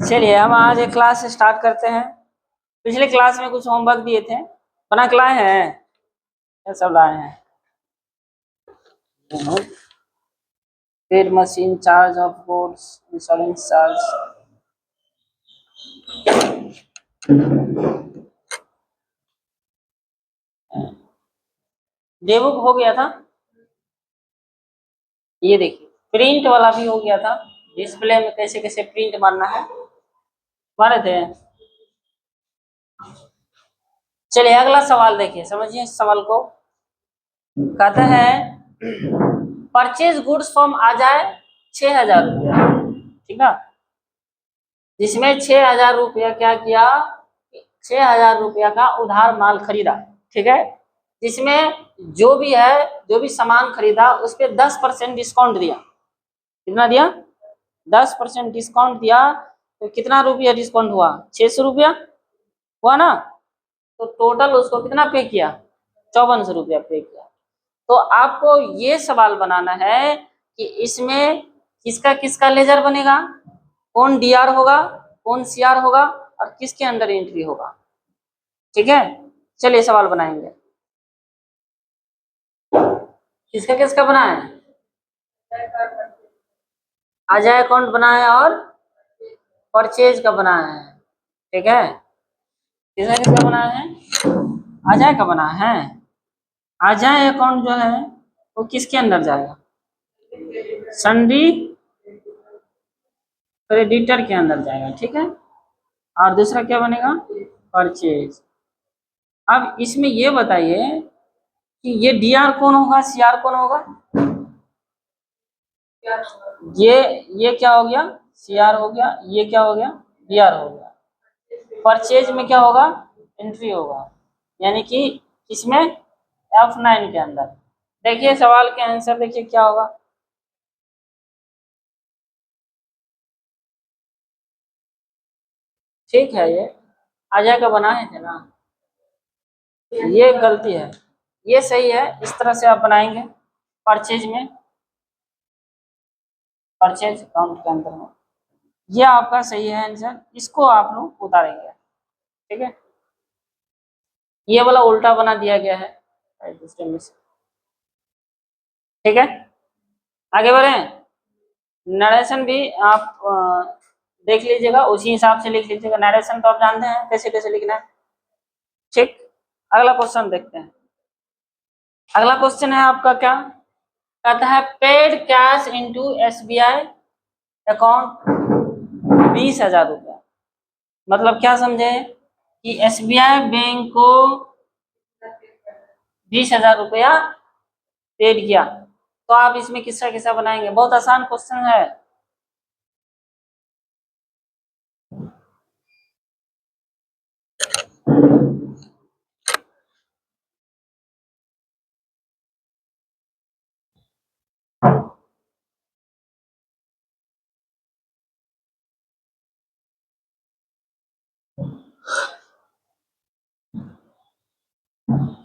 चलिए हम आज एक क्लास स्टार्ट करते हैं। पिछले क्लास में कुछ होमवर्क दिए थे, बना के लाए हैं? क्या सब लाए हैं? फिर machine charge of boards, insurance charge. Day book हो गया था, ये देखिए प्रिंट वाला भी हो गया था। डिस्प्ले में कैसे कैसे प्रिंट मारना है मारे थे। चलिए अगला सवाल देखिए, समझिए इस सवाल को। कहते हैं परचेज गुड्स फ्रॉम आ जाए 6,000 रुपया, ठीक है, जिसमें 6,000 रुपया क्या किया, 6,000 रुपया का उधार माल खरीदा, ठीक है, जिसमें जो भी सामान खरीदा उस पर 10% डिस्काउंट दिया। कितना दिया? 10% डिस्काउंट दिया। तो कितना रुपया डिस्काउंट हुआ? 600 रुपया हुआ ना। तो टोटल उसको कितना पे किया? 5400 रुपया पे किया। तो आपको ये सवाल बनाना है कि इसमें किसका किसका लेजर बनेगा, कौन डीआर होगा, कौन सीआर होगा और किसके अंडर एंट्री होगा। ठीक है, चलिए सवाल बनाएंगे। किसका किसका बना है? अजय अकाउंट बना है और परचेज का बना है। ठीक है, किसका किसका बना है? अजय का बना है। अजय अकाउंट जो है वो किसके अंदर जाएगा? सन्डी क्रेडिटर के अंदर जाएगा। ठीक है, और दूसरा क्या बनेगा? परचेज। अब इसमें ये बताइए कि ये डीआर कौन होगा, सीआर कौन होगा? ये क्या हो गया? सीआर हो गया। ये क्या हो गया? डीआर हो गया। परचेज में क्या होगा? एंट्री होगा, यानी कि इसमें F9 के अंदर। देखिए सवाल के आंसर देखिए क्या होगा। ठीक है, ये अजय का बनाए थे ना, ये गलती है, ये सही है। इस तरह से आप बनाएंगे परचेज में, परचेज अकाउंट के अंदर में। ये आपका सही है आंसर, इसको आप लोग उतारेंगे। ठीक है, ये वाला उल्टा बना दिया गया है दूसरे में से। ठीक है, आगे बढ़े। नरेशन भी आप देख लीजिएगा, उसी हिसाब से लिख लीजिएगा। नरेशन तो आप जानते हैं कैसे कैसे लिखना है। ठीक, अगला क्वेश्चन देखते हैं। अगला क्वेश्चन है आपका क्या कहता है, paid cash into SBI account 20,000 रुपया। मतलब क्या समझे कि एसबीआई बैंक को 20,000 रुपया पेड किया। तो आप इसमें किसका किस्सा बनाएंगे? बहुत आसान क्वेश्चन है।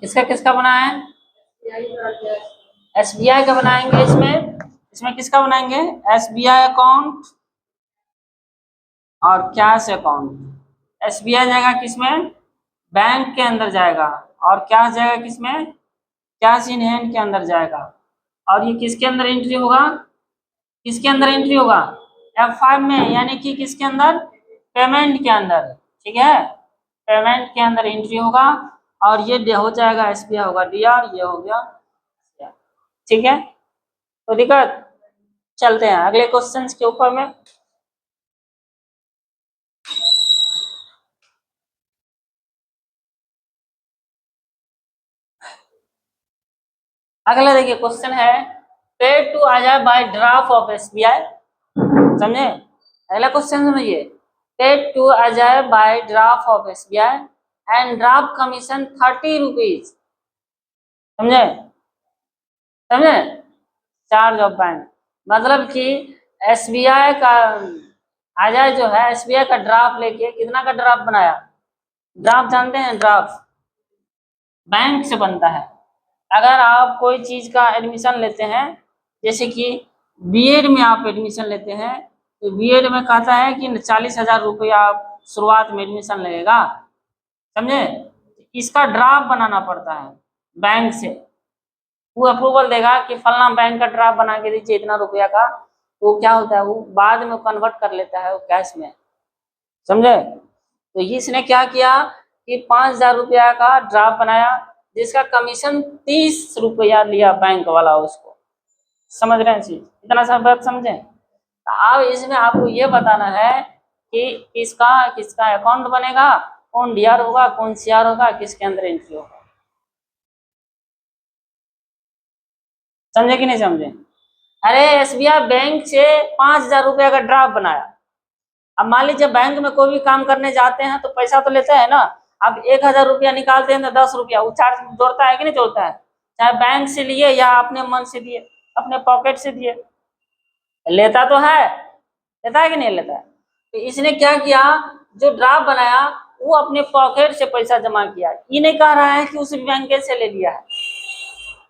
किसका किसका बनाया है? एसबीआई का बनाएंगे। इसमें इसमें किसका बनाएंगे? एसबीआई अकाउंट और कैश अकाउंट। एसबीआई जाएगा किसमें? बैंक के अंदर जाएगा। और कैश जाएगा किसमें? कैश इन हैंड के अंदर जाएगा। और ये किसके अंदर एंट्री होगा? किसके अंदर एंट्री होगा? F5 में, यानी कि किसके अंदर? पेमेंट के अंदर। ठीक है, पेमेंट के अंदर एंट्री होगा। और ये हो जाएगा एसबीआई होगा डीआर, ये हो गया। ठीक है, तो दिक्कत। चलते हैं अगले क्वेश्चन के ऊपर में। अगला देखिए क्वेश्चन है, paid to Ajay by draft of SBI. समझे? अगला क्वेश्चन समझिए, paid to Ajay by draft of SBI and draft commission 30 rupees. समझे? समझे? चार्ज ऑफ बैंक, मतलब कि एसबीआई का अजय जो है एसबीआई का ड्राफ्ट लेके कितना का ड्राफ्ट बनाया? ड्राफ्ट जानते हैं? ड्राफ्ट बैंक से बनता है। अगर आप कोई चीज का एडमिशन लेते हैं, जैसे कि बीएड में आप एडमिशन लेते हैं तो बीएड में कहता है कि 40,000 रुपया शुरुआत में एडमिशन लगेगा, समझे। इसका ड्राफ्ट बनाना पड़ता है बैंक से, वो अप्रूवल देगा कि फलना बैंक का ड्राफ्ट बना के दीजिए इतना रुपया का, तो क्या होता है वो बाद में कन्वर्ट कर लेता है वो कैश में, समझे। तो इसने क्या किया कि 5,000 रुपया का ड्राफ्ट बनाया, जिसका कमीशन 30 रुपया लिया बैंक वाला उसको, समझ रहे हैं चीज, इतना सब बात समझे। अब इसमें आपको ये बताना है कि किसका किसका अकाउंट बनेगा, कौन डीआर होगा, कौन सीआर होगा, किसके अंदर एंट्री होगा, समझे कि नहीं समझे। अरे एसबीआई बैंक से 5,000 रुपया का ड्राफ्ट बनाया। अब मान लीजिए बैंक में कोई भी काम करने जाते हैं तो पैसा तो लेता है ना, अब 1,000 रुपया निकालते हैं तो 10 रुपया वो चार्ज जोड़ता है कि नहीं जोड़ता है, चाहे बैंक से लिए या अपने मन से दिए, अपने पॉकेट से दिए, लेता तो है, लेता है कि नहीं लेता है। तो इसने क्या किया, जो ड्राफ्ट बनाया वो अपने पॉकेट से पैसा जमा किया, ये नहीं कह रहा है कि उस बैंक से ले लिया है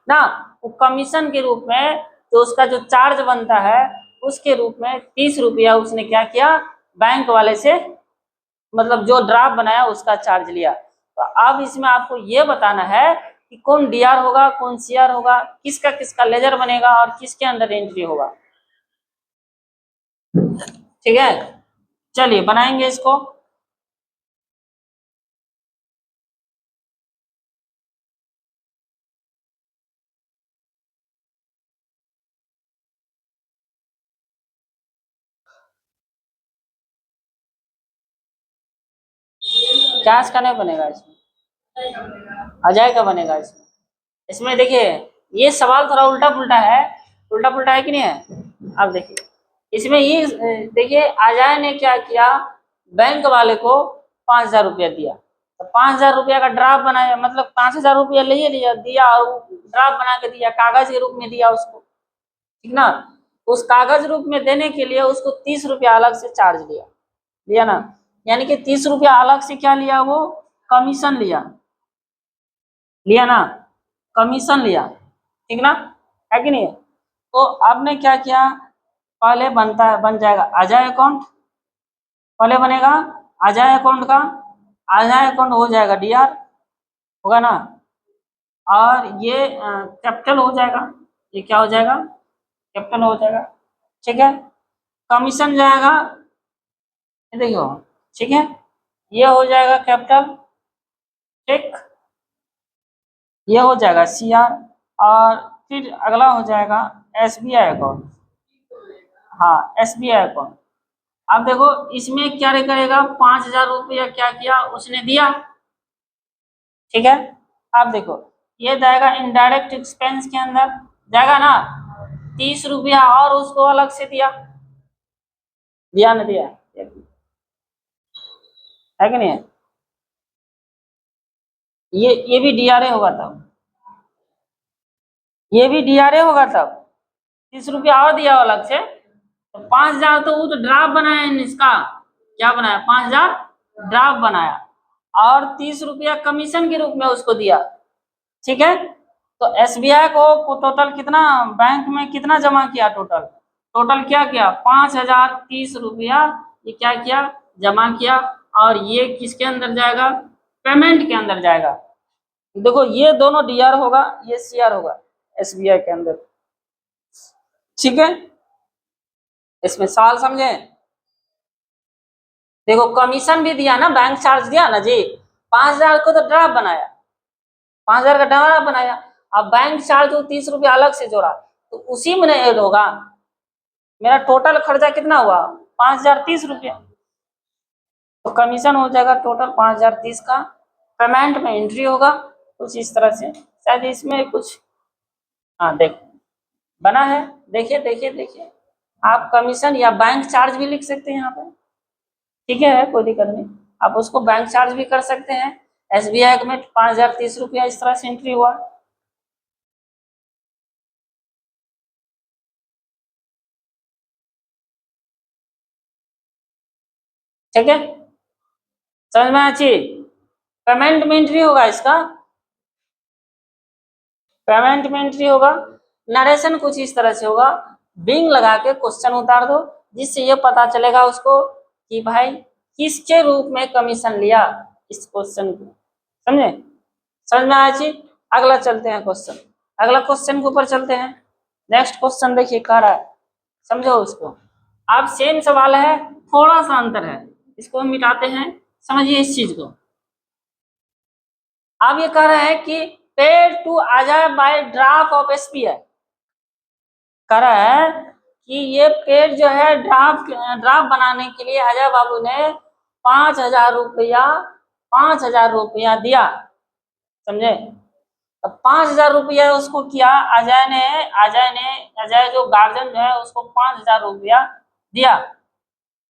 ना, वो कमीशन के रूप में तो उसका जो चार्ज बनता है उसके रूप में 30 रुपया उसने क्या किया, बैंक वाले से, मतलब जो ड्राफ्ट बनाया उसका चार्ज लिया। तो अब इसमें आपको ये बताना है कि कौन डीआर होगा, कौन सीआर होगा, किसका किसका लेजर बनेगा और किसके अंडर एंट्री होगा, ठीक है। चलिए बनाएंगे इसको। कैश का नहीं बनेगा इसमें, अजय का बनेगा इसमें। इसमें देखिए ये सवाल थोड़ा उल्टा पुल्टा है, उल्टा पुल्टा है कि नहीं है। अब देखिए इसमें ये देखिए अजय ने क्या किया, बैंक वाले को 5,000 रुपया दिया, तो 5,000 रुपया का ड्राफ्ट बनाया, मतलब 5,000 रुपया ले लिया दिया और वो ड्राफ्ट बना के दिया, कागज के रूप में दिया उसको, ठीक ना। उस कागज रूप में देने के लिए उसको 30 रुपया अलग से चार्ज लिया, लिया ना, यानी कि 30 रुपया अलग से क्या लिया, वो कमीशन लिया, लिया ना, कमीशन लिया, ठीक ना, है कि नहीं। तो आपने क्या किया, पहले बनता है, बन जाएगा अजय अकाउंट, पहले बनेगा अजय अकाउंट का, अजय अकाउंट हो जाएगा डीआर, होगा ना, और ये कैपिटल हो जाएगा, ये क्या हो जाएगा, कैपिटल हो जाएगा, ठीक है। कमीशन जाएगा, ये देखो, ठीक है, ये हो जाएगा कैपिटल, ठीक, ये हो जाएगा सीआर, और फिर अगला हो जाएगा एसबीआई अकाउंट, हाँ एसबीआई अकाउंट। अब देखो इसमें क्या करेगा, 5,000 रुपया क्या किया उसने दिया, ठीक है। अब देखो ये जाएगा इनडायरेक्ट एक्सपेंस के अंदर, जाएगा ना, 30 रुपया और उसको अलग से दिया, दिया ना दिया, है कि नहीं। ये भी डीआरए होगा तब, ये भी डीआरए होगा तब, 30 रुपया और दिया अलग से, तो 5,000 तो वो तो ड्राफ्ट बनाया इसका, क्या बनाया, 5,000 ड्राफ्ट बनाया और 30 रुपया कमीशन के रूप में उसको दिया, ठीक है। तो एसबीआई को टोटल कितना, बैंक में कितना जमा किया, टोटल टोटल क्या किया, 5,030 रुपया ये क्या किया, जमा किया, और ये किसके अंदर जाएगा, पेमेंट के अंदर जाएगा। देखो ये दोनों डीआर होगा, ये सीआर होगा एसबीआई के अंदर, ठीक है। इसमें सवाल समझे, देखो कमीशन भी दिया ना, बैंक चार्ज दिया ना जी, 5,000 को तो ड्राफ्ट बनाया, 5,000 का ड्राफ्ट बनाया, अब बैंक चार्ज को 30 रुपया अलग से जोड़ा, तो उसी में ऐड होगा, मेरा टोटल खर्चा कितना हुआ, 5,030 रुपया, तो कमीशन हो जाएगा टोटल 5,030 का, पेमेंट में एंट्री होगा कुछ इस तरह से, शायद इसमें कुछ, हाँ देखो बना है, देखिए देखिए देखिए, आप कमीशन या बैंक चार्ज भी लिख सकते हैं यहाँ पे, ठीक है, कोई दिक्कत नहीं, आप उसको बैंक चार्ज भी कर सकते हैं। एसबीआई में 5,030 रुपया इस तरह से एंट्री हुआ, ठीक है, समझ में अच्छी, पेमेंट में एंट्री होगा इसका, पेमेंट में एंट्री होगा, नरेशन कुछ इस तरह से होगा, बिंग लगा के क्वेश्चन उतार दो, जिससे ये पता चलेगा उसको कि भाई किसके रूप में कमीशन लिया इस क्वेश्चन को। समझे? समझ में आया चीज? अगला चलते हैं क्वेश्चन, अगला क्वेश्चन के ऊपर चलते हैं। नेक्स्ट क्वेश्चन देखिए कह रहा है, समझो उसको। अब सेम सवाल है, थोड़ा सा अंतर है, इसको हम मिटाते हैं, समझिए इस चीज को। अब ये कह रहा है कि paid to Ajay by draft of SBI, कह रहा है कि ये पेड जो है ड्राफ्ट बनाने के लिए अजय बाबू ने 5,000 रुपया दिया। समझे? अब 5,000 रुपया उसको किया, अजय जो गार्जियन जो है उसको 5,000 रुपया दिया।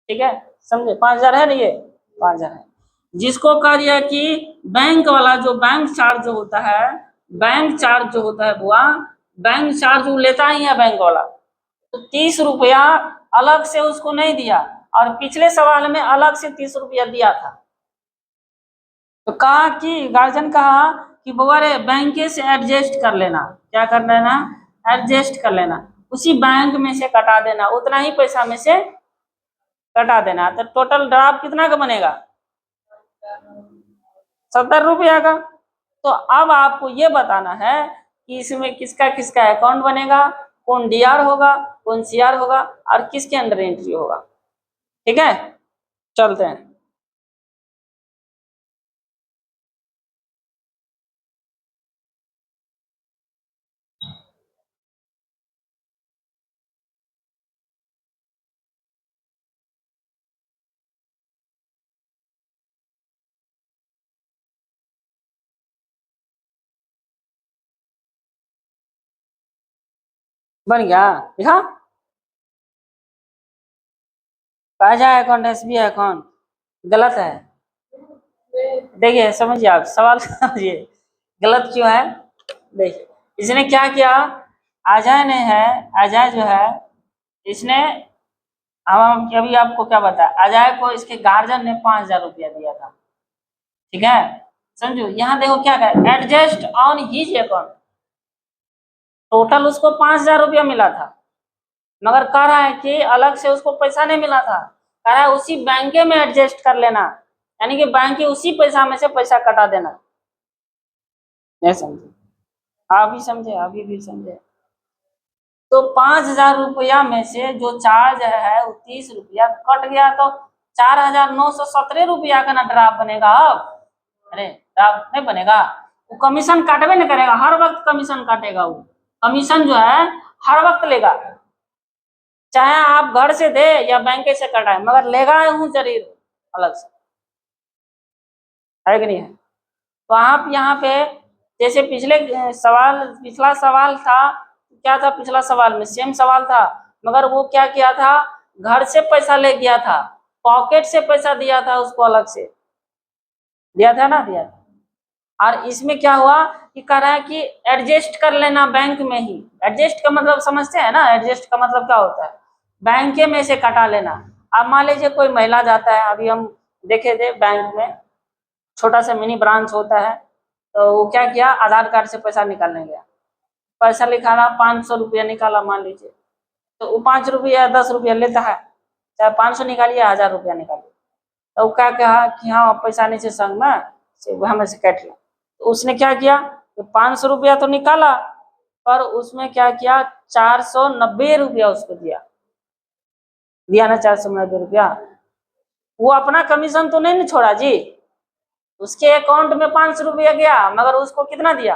ठीक है, समझे? 5,000 है ना, ये 5,000 है, जिसको कह दिया कि बैंक वाला जो बैंक चार्ज जो होता है, बैंक चार्ज जो होता है बुआ, बैंक चार्ज वो लेता ही है बैंक वाला, तो 30 रुपया अलग से उसको नहीं दिया, और पिछले सवाल में अलग से 30 रुपया दिया था। तो कहा कि गार्जियन कहा कि बुआ रे बैंक से एडजस्ट कर लेना, क्या कर लेना? एडजस्ट कर लेना, उसी बैंक में से कटा देना, उतना ही पैसा में से कटा देना। तो टोटल ड्राफ्ट कितना का बनेगा? 70 रुपया का। तो अब आपको ये बताना है कि इसमें किसका किसका अकाउंट बनेगा, कौन डीआर होगा, कौन सीआर होगा, और किसके अंडर एंट्री होगा। ठीक है, चलते हैं। बन गया, देखा? राजा अकाउंट, एसबीआई अकाउंट गलत है। देखिए समझिए, आप सवाल समझिए गलत क्यों है। देखिए इसने क्या किया, अजय ने है, अजय जो है इसने, हम अभी आपको क्या बताया, अजय को इसके गार्जियन ने 5,000 रुपया दिया था। ठीक है, समझो यहाँ देखो क्या कहा, adjust on his account, total उसको 5,000 रुपया मिला था, मगर कह रहा है कि अलग से उसको पैसा नहीं मिला था, कह रहा है उसी बैंक में एडजस्ट कर लेना, यानी कि बैंक के उसी पैसा में से पैसा कटा देना। नहीं समझे? आप भी समझे, अभी भी समझे? तो 5,000 रुपया में से जो चार्ज है वो 30 रुपया कट गया, तो 4,917 रुपया का ना ड्राफ्ट बनेगा। अब अरे ड्राफ्ट नहीं बनेगा, वो कमीशन काटबे नहीं करेगा, हर वक्त कमीशन काटेगा, वो कमीशन जो है हर वक्त लेगा, चाहे आप घर से दे या बैंक से कटाए, मगर लेगा हूँ जरूर अलग से, है कि नहीं है? तो आप यहाँ पे जैसे पिछला सवाल था, क्या था पिछला सवाल में, सेम सवाल था, मगर वो क्या किया था, घर से पैसा ले गया था, पॉकेट से पैसा दिया था उसको, अलग से दिया था ना, दिया था। और इसमें क्या हुआ कि कह रहा है कि एडजस्ट कर लेना बैंक में ही, एडजस्ट का मतलब समझते हैं ना, एडजस्ट का मतलब क्या होता है, बैंक में से कटा लेना। अब मान लीजिए कोई महिला जाता है, अभी हम देखे थे बैंक में छोटा सा मिनी ब्रांच होता है, तो वो क्या किया, आधार कार्ड से पैसा निकालने गया, पैसा निकाला, 500 रुपया निकाला मान लीजिए, तो वो 5 रुपया 10 रुपया लेता है, चाहे 500 निकालिए 1,000 रुपया निकालिए, तो वो क्या कहा कि हाँ पैसा नहीं से संग में से हमें से काट लिया। तो उसने क्या किया, 500 रुपया तो निकाला, पर उसमें क्या किया, 490 रुपया उसको दिया, दिया ना 490 रुपया। वो अपना कमीशन तो नहीं छोड़ा जी, उसके अकाउंट में 500 रुपया गया, मगर उसको कितना दिया,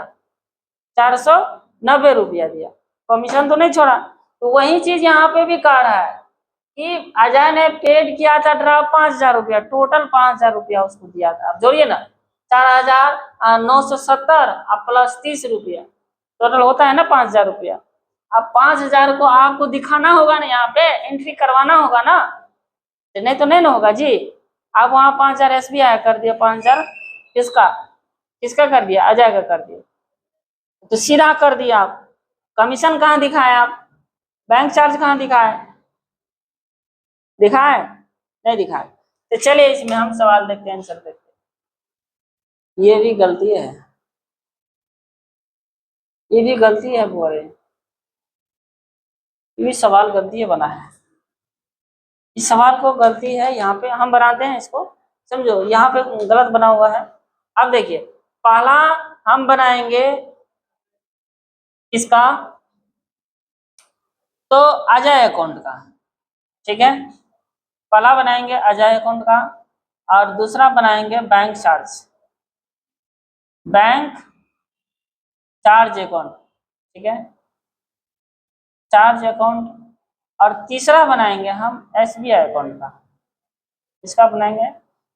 490 रुपया दिया, कमीशन तो नहीं छोड़ा। तो वही चीज यहाँ पे भी कह रहा है कि अजय ने पेड किया था ड्राफ्ट 5,000 रुपया, टोटल 5,000 रुपया उसको दिया था। अब जोड़िए ना, 4,970 प्लस 30 रुपया, टोटल होता है ना 5,000 रुपया। अब 5,000 को आपको दिखाना होगा ना, यहाँ पे एंट्री करवाना होगा ना, नहीं तो नहीं ना होगा जी। आप वहाँ 5,000 एसबीआई कर दिया, 5,000 किसका किसका कर दिया, अजय का कर दिया, तो सीधा कर दिया आप। कमीशन कहाँ दिखाए आप, बैंक चार्ज कहाँ दिखाए, दिखाए नहीं दिखाए। तो चलिए इसमें हम सवाल देखते हैं, आंसर देखते हैं। ये भी गलती है, ये भी गलती है बोले, ये सवाल गलती है बना है, इस सवाल को गलती है, यहाँ पे हम बनाते हैं इसको, समझो यहाँ पे गलत बना हुआ है। अब देखिए पहला हम बनाएंगे इसका तो अजय अकाउंट का, ठीक है, पहला बनाएंगे अजय अकाउंट का और दूसरा बनाएंगे bank charge, bank charge account, ठीक है, चार्ज अकाउंट, और तीसरा बनाएंगे हम एसबीआई अकाउंट का, इसका बनाएंगे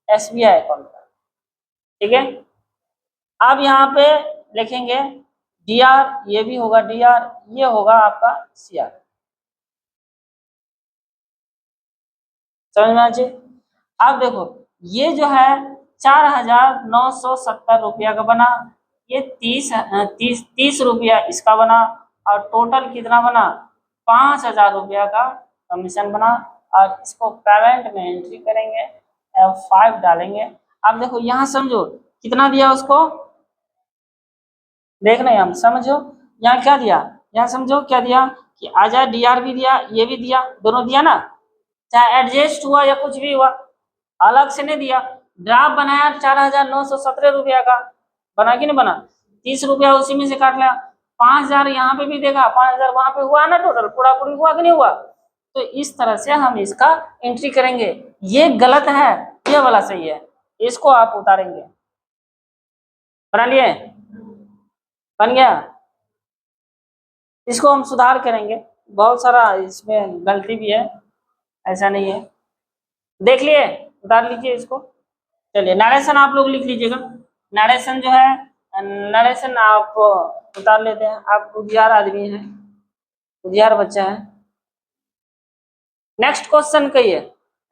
एसबीआई अकाउंट का, ठीक है। अब यहाँ पे लिखेंगे डीआर, ये भी होगा डीआर, ये होगा आपका सीआर, समझ में आ जाए। अब देखो ये जो है 4,970 रुपया का बना, ये 30 रुपया इसका बना, और टोटल कितना बना 5,000 रुपया का कमीशन बना, और इसको पेमेंट में एंट्री करेंगे, F5 डालेंगे। अब देखो यहाँ समझो कितना दिया उसको, देख रहे हैं हम, समझो यहाँ क्या दिया, यहाँ समझो क्या दिया कि आजा डीआर भी दिया, ये भी दिया, दोनों दिया ना, चाहे एडजस्ट हुआ या कुछ भी हुआ, अलग से नहीं दिया। ड्राफ्ट बनाया 4,917 रुपया का, बना कि नहीं बना, 30 रुपया उसी में से काट लिया, 5,000 यहाँ पे भी देगा, 5,000 वहां पे हुआ ना, टोटल पूरा पूरी हुआ कि नहीं हुआ। तो इस तरह से हम इसका एंट्री करेंगे। ये गलत है, ये वाला सही है, इसको आप उतारेंगे। बना लिए, बन गया, इसको हम सुधार करेंगे, बहुत सारा इसमें गलती भी है, ऐसा नहीं है। देख लिए, उतार लीजिए इसको। चलिए नरेशन आप लोग लिख लीजिएगा, नरेशन जो है, नरेशन आप उतार लेते हैं, आप बुद्धियार आदमी हैं, बुद्धियार बच्चा है। नेक्स्ट क्वेश्चन कहिए,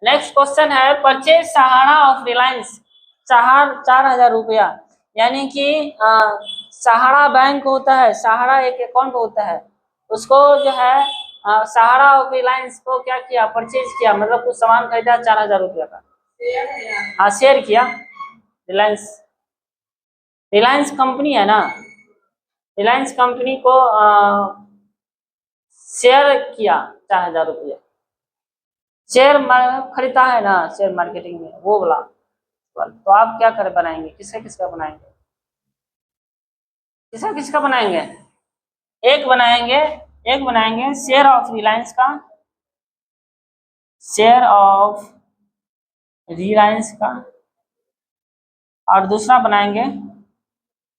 नेक्स्ट क्वेश्चन है परचेज सहारा ऑफ रिलायंस, 4,000 रुपया, यानी कि सहारा बैंक होता है, सहारा एक अकाउंट होता है, उसको जो है सहारा ऑफ रिलायंस को क्या किया, परचेज किया, मतलब कुछ सामान खरीदा 4,000 रुपया का, हाँ शेयर किया, रिलायंस, रिलायंस कंपनी है ना, रिलायंस कंपनी को शेयर किया 4,000 रुपया, शेयर खरीदा है ना शेयर मार्केटिंग में, वो बोला। तो आप क्या कर बनाएंगे, किसका किसका बनाएंगे, किसका किसका बनाएंगे, एक बनाएंगे, एक बनाएंगे शेयर ऑफ रिलायंस का, शेयर ऑफ रिलायंस का, और दूसरा बनाएंगे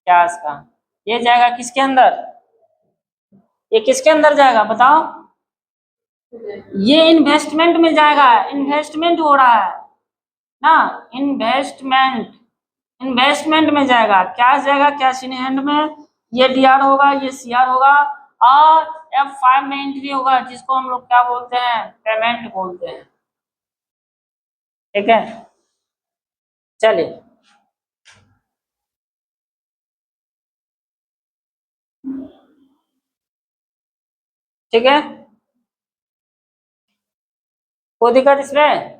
कैश का। ये जाएगा किसके अंदर, ये किसके अंदर जाएगा बताओ, ये इन्वेस्टमेंट में जाएगा, इन्वेस्टमेंट हो रहा है ना, इन्वेस्टमेंट, इन्वेस्टमेंट में जाएगा, कैश जाएगा कैश इन हैंड में, ये डीआर होगा, ये सीआर होगा, और F5 में एंट्री होगा, जिसको हम लोग क्या बोलते हैं, पेमेंट बोलते हैं, ठीक है। चलिए ठीक है, कोई दिक्कत इसमें,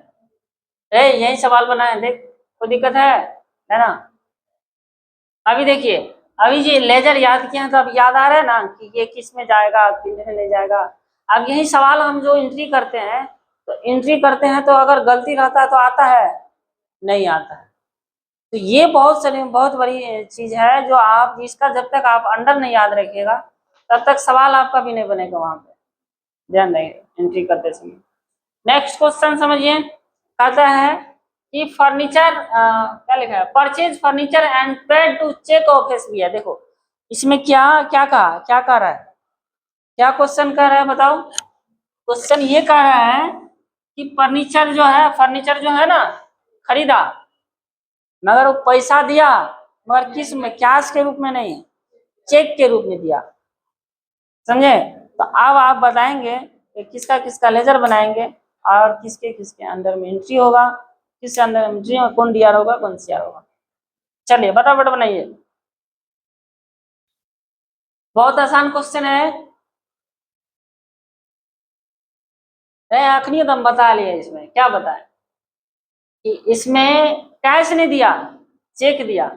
यही सवाल बना है, देख कोई दिक्कत है ना। अभी देखिए, अभी ये लेजर याद किया तो अब याद आ रहा है ना कि ये किस में जाएगा, किस में नहीं जाएगा। अब यही सवाल हम जो एंट्री करते हैं, तो एंट्री करते हैं तो अगर गलती रहता है तो आता है, नहीं आता है। तो ये बहुत सारी बहुत बड़ी चीज है, जो आप जिसका जब तक आप अंडर नहीं याद रखिएगा तब तक सवाल आपका भी नहीं बनेगा वहां पे, ध्यान रखिए एंट्री करते समय। नेक्स्ट क्वेश्चन समझिए, कहता है कि फर्नीचर क्या लिखा है, purchase furniture and paid to cheque of SBI. देखो इसमें क्या क्या कहा, क्या कह रहा है, क्या क्वेश्चन कह रहा है बताओ। क्वेश्चन ये कह रहा है कि फर्नीचर जो है, फर्नीचर जो है ना खरीदा, मगर वो पैसा दिया, मगर किस में, कैश के रूप में नहीं, चेक के रूप में दिया, समझे। तो अब आप बताएंगे कि किसका किसका लेजर बनाएंगे, और किसके किसके अंदर में एंट्री होगा, किसके अंदर एंट्री होगा, कौन डीआर होगा कौन सीआर होगा। चलिए फटाफट बनाइए, बहुत आसान क्वेश्चन है, आखिरी दम बता लिए। इसमें क्या बताए कि इसमें कैश नहीं दिया, चेक दिया,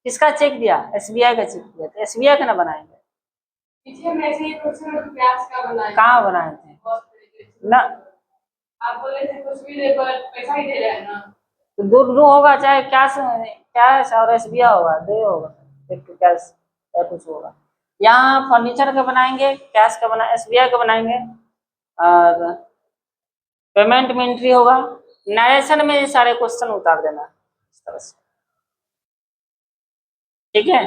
किसका चेक दिया, एसबीआई का चेक दिया, तो एसबीआई का ना बनाएंगे, पीछे में से ये क्वेश्चन कैश का बनाया, कहाँ बनाए थे, ना, आप बोले थे कुछ भी दे पर पैसा ही दे रहे हैं ना। तो दोनों होगा, चाहे कैश कैश और एसबीआई होगा, दो होगा, एक तो कैश या कुछ होगा। यहाँ फर्नीचर का बनाएंगे, कैश का बना, एसबीआई का बनाएंगे, और पेमेंट में एंट्री होगा। नरेशन में ये सारे क्वेश्चन उतार देना इस तरह से, ठीक है।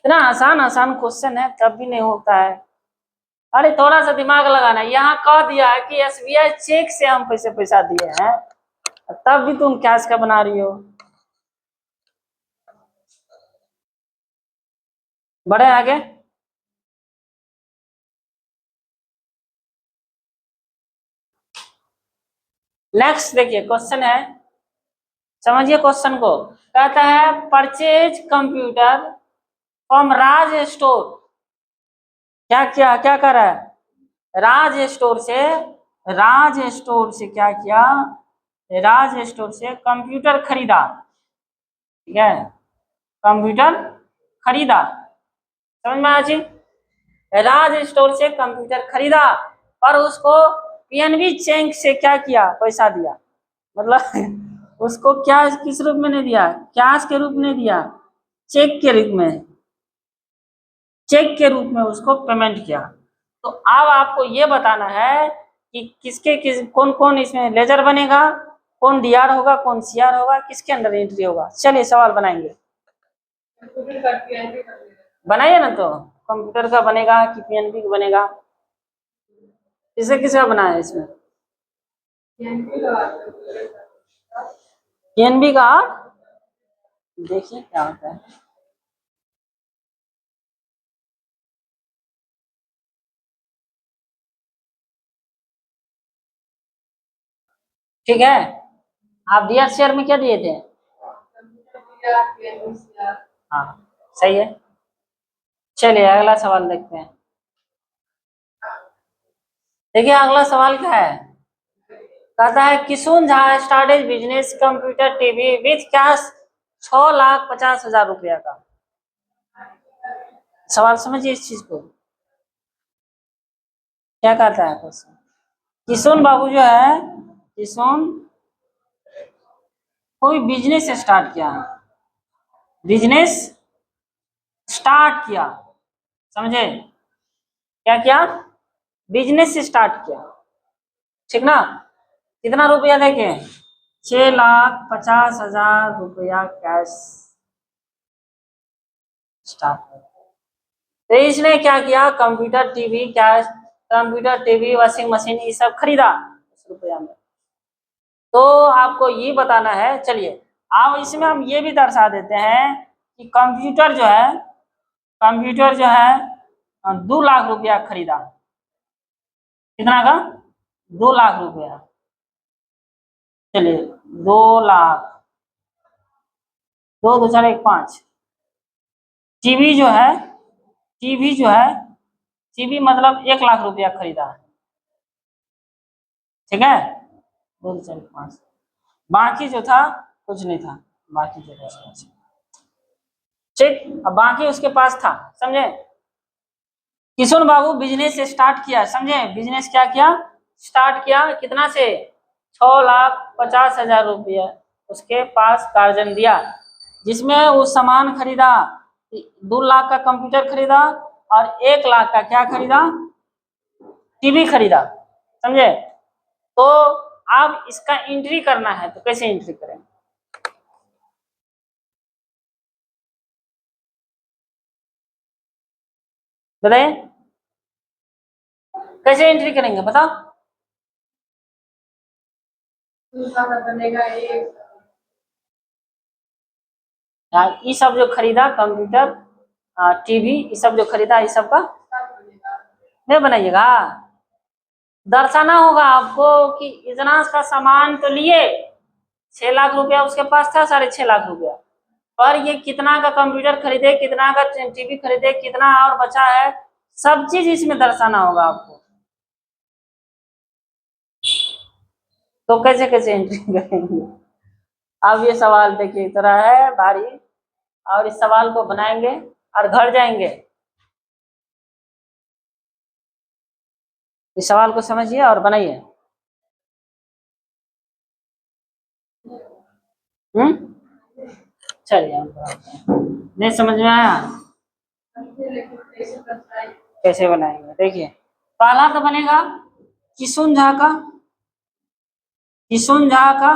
इतना आसान आसान क्वेश्चन है तब भी नहीं होता है। अरे थोड़ा सा दिमाग लगाना, यहाँ कह दिया है कि एसबीआई चेक से हम पैसा दिए हैं, तब भी तुम कैश का बना रही हो। बढ़े आगे। नेक्स्ट देखिए क्वेश्चन है, समझिए क्वेश्चन को। कहता है purchase computer from Raj store. क्या कर रहा है, राज स्टोर से, राज स्टोर से क्या किया, राज स्टोर से कंप्यूटर खरीदा, ठीक है, कंप्यूटर खरीदा, समझ में आया जी। राज स्टोर से कंप्यूटर खरीदा और उसको पीएनबी चेक से क्या किया, पैसा दिया, मतलब उसको क्या किस रूप में नहीं दिया, कैश के रूप में दिया, चेक के रूप में, चेक के रूप में उसको पेमेंट किया। तो अब आपको ये बताना है कि कौन कौन इसमें लेजर बनेगा, कौन डीआर होगा, कौन सीआर होगा, किसके अंडर एंट्री होगा। चलिए सवाल बनाएंगे, बनाइए ना। तो कंप्यूटर का बनेगा कि पीएनबी का बनेगा, किसे किसका बनाया है इसमें, पीएनबी का। देखिए क्या होता है, ठीक है। आप डीआर शेयर में क्या दिए थे, हाँ सही है। चलिए अगला सवाल देखते हैं। देखिए अगला सवाल क्या है, कहता है Kishun Jha started business computer TV with cash 6,50,000 रुपया का। सवाल समझिए इस चीज को, क्या कहता है क्वेश्चन। किशुन बाबू जो है, किशुन कोई बिजनेस स्टार्ट किया है, बिजनेस स्टार्ट किया, समझे, क्या किया, बिजनेस स्टार्ट किया, ठीक ना। कितना रुपया देके, 6,50,000 रुपया कैश स्टार्ट। तो इसने क्या किया, computer TV, cash, computer TV washing machine ये सब खरीदा उस रुपया में। तो आपको ये बताना है, चलिए अब इसमें हम ये भी दर्शा देते हैं कि कंप्यूटर जो है, कंप्यूटर जो है 2 लाख रुपया खरीदा, कितना का, 2 लाख रुपया। चलिए 2 लाख, 2 2 4 1 5। टीवी जो है, टीवी जो है, टीवी मतलब 1 लाख रुपया खरीदा, ठीक है, 2 2 4 1 5। बाकी जो था कुछ नहीं था, बाकी जो था, ठीक। अब बाकी उसके पास था, समझे। किशोर बाबू बिजनेस स्टार्ट किया, समझे, बिजनेस क्या किया, स्टार्ट किया, कितना से, 6,50,000 रुपया उसके पास गार्जियन दिया, जिसमें वो सामान खरीदा, 2 लाख का कंप्यूटर खरीदा और 1 लाख का क्या खरीदा, टीवी खरीदा, समझे। तो अब इसका एंट्री करना है, तो कैसे एंट्री करें, बताइए कैसे एंट्री करेंगे, बताओ। ये सब जो खरीदा कंप्यूटर, टीवी, ये सब जो खरीदा, ये सब का नहीं बनाइएगा, दर्शाना होगा आपको कि इतना का सामान तो लिए, 6 लाख रुपया उसके पास था, 6.5 लाख रुपया, पर ये कितना का कंप्यूटर खरीदे, कितना का टीवी खरीदे, कितना और बचा है, सब चीज इसमें दर्शाना होगा आपको। तो कैसे कैसे एंट्री करेंगे। अब ये सवाल देखिए इतना है भारी, और इस सवाल को बनाएंगे और घर जाएंगे इस सवाल को समझिए और बनाइए। चलिए हम बनाते हैं। नहीं समझ में आया? कैसे बनाएंगे देखिए। पहला तो बनेगा किशुन झा का, किशुन झा का,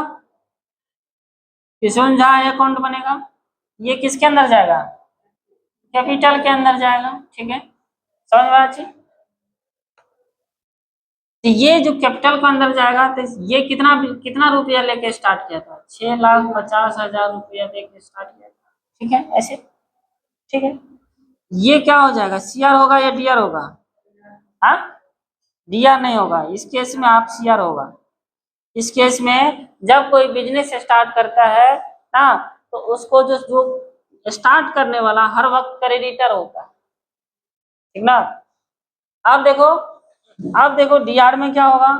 किशुन झा अकाउंट बनेगा। ये किसके अंदर जाएगा? कैपिटल के अंदर जाएगा। ठीक है, समझ में आया? तो ये जो कैपिटल के अंदर जाएगा तो ये कितना कितना रुपया लेके स्टार्ट किया था? 6,50,000 रुपया लेके स्टार्ट किया था। ठीक है, ऐसे। ठीक है, ये क्या हो जाएगा? सीआर होगा या डीआर होगा? हाँ, डीआर नहीं होगा। इस केस में आप सीआर होगा। इस केस में जब कोई बिजनेस स्टार्ट करता है ना, तो उसको जो जो स्टार्ट करने वाला हर वक्त क्रेडिटर होता है। ठीक ना? अब देखो डीआर में क्या होगा?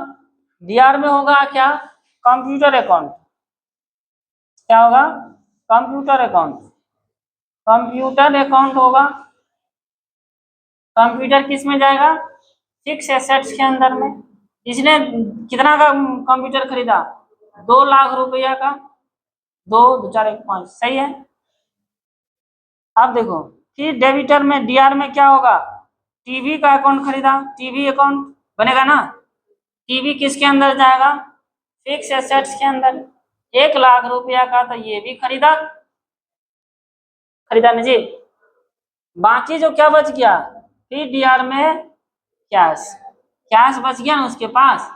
डीआर में होगा क्या? Computer account. क्या होगा? Computer account. कंप्यूटर अकाउंट होगा। कंप्यूटर किस में जाएगा? फिक्स एसेट्स के अंदर में। इसने कितना का कंप्यूटर खरीदा? 2 लाख रुपया का। 2, 2, 4, 1, 5 सही है। अब देखो फिर डेबिटर में डीआर में क्या होगा? टीवी का अकाउंट खरीदा, टीवी अकाउंट बनेगा ना। टीवी किसके अंदर जाएगा? फिक्स एसेट्स के अंदर। 1 लाख रुपया का तो ये भी खरीदा, खरीदा ना जी। बाकी जो क्या बच गया? फिर डीआर में कैश, कैश बच गया ना उसके पास।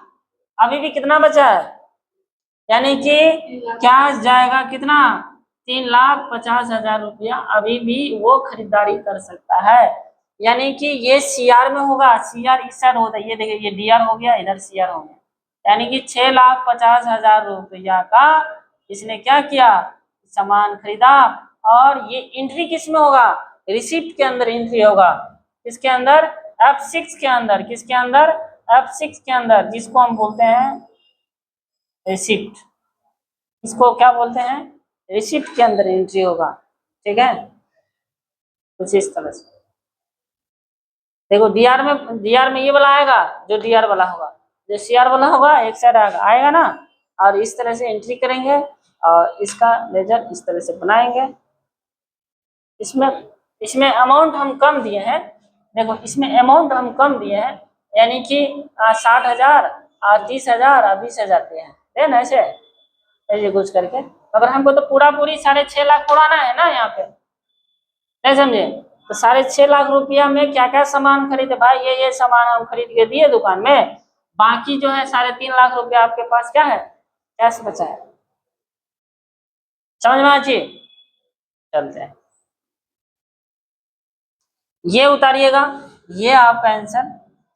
अभी भी कितना बचा है? यानी कि कैश जाएगा कितना? 3,50,000 रुपया अभी भी वो खरीदारी कर सकता है। यानी कि ये सीआर में होगा। सीआर इस साइड होता है, ये देखिए, ये डीआर हो गया, इधर सीआर हो गया। यानी कि 6,50,000 रुपया का इसने क्या किया? सामान खरीदा। और ये एंट्री किस में होगा? रिसिप्ट के अंदर एंट्री होगा। किसके अंदर? F6 के अंदर। किसके अंदर? F6 के अंदर, जिसको हम बोलते हैं रिसिप्ट। इसको क्या बोलते हैं? रिसिप्ट के अंदर एंट्री होगा। ठीक है, कुछ इस तरह से देखो। डीआर में ये वाला आएगा जो डीआर वाला होगा, जो सीआर वाला होगा एक साइड आएगा ना। और इस तरह से एंट्री करेंगे और इसका लेजर इस तरह से बनाएंगे। इसमें इसमें अमाउंट हम कम दिए हैं। देखो इसमें अमाउंट हम कम दिए हैं, यानी कि 60,000 और 30,000 और 20,000 दिए हैं। है ना? ऐसे कुछ करके। अगर हमको तो पूरा पूरी 6.5 लाख उड़ाना है ना यहाँ पे, नहीं समझे? तो 6.5 लाख रुपया में क्या क्या सामान खरीदे भाई? ये सामान हम खरीद के दिए दुकान में। बाकी जो है 3.5 लाख रुपया आपके पास क्या है? कैश बचा है। समझ में आती? चलते हैं, ये उतारिएगा। ये आपका आंसर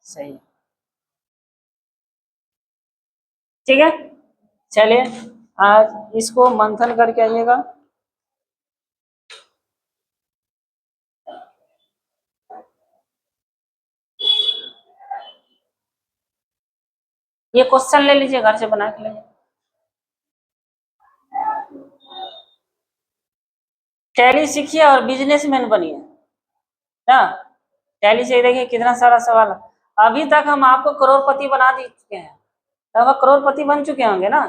सही है। ठीक है, चलिए आज इसको मंथन करके आइएगा। ये क्वेश्चन ले लीजिए, घर से बना के लीजिए। टैली सीखिए और बिजनेसमैन बनिए ना। टैली से देखिए कितना सारा सवाल है। अभी तक हम आपको करोड़पति बना दे चुके हैं, तब आप करोड़पति बन चुके होंगे ना।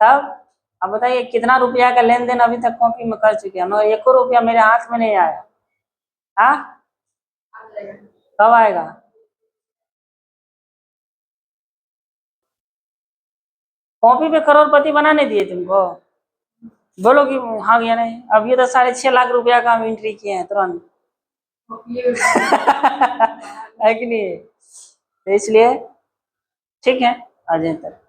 तब अब बताइए कितना रुपया का लेन देन अभी तक कॉपी में कर चुके हैं, मगर 1 रुपया मेरे हाथ में नहीं आया। हाँ, कब आएगा? कॉपी पे करोड़पति बनाने दिए तुमको? बोलो कि हाँ या नहीं। अब ये तो 6.5 लाख रुपया का हम एंट्री किए हैं तुरंत। है कि नहीं? तो इसलिए ठीक है, आ जाए तक।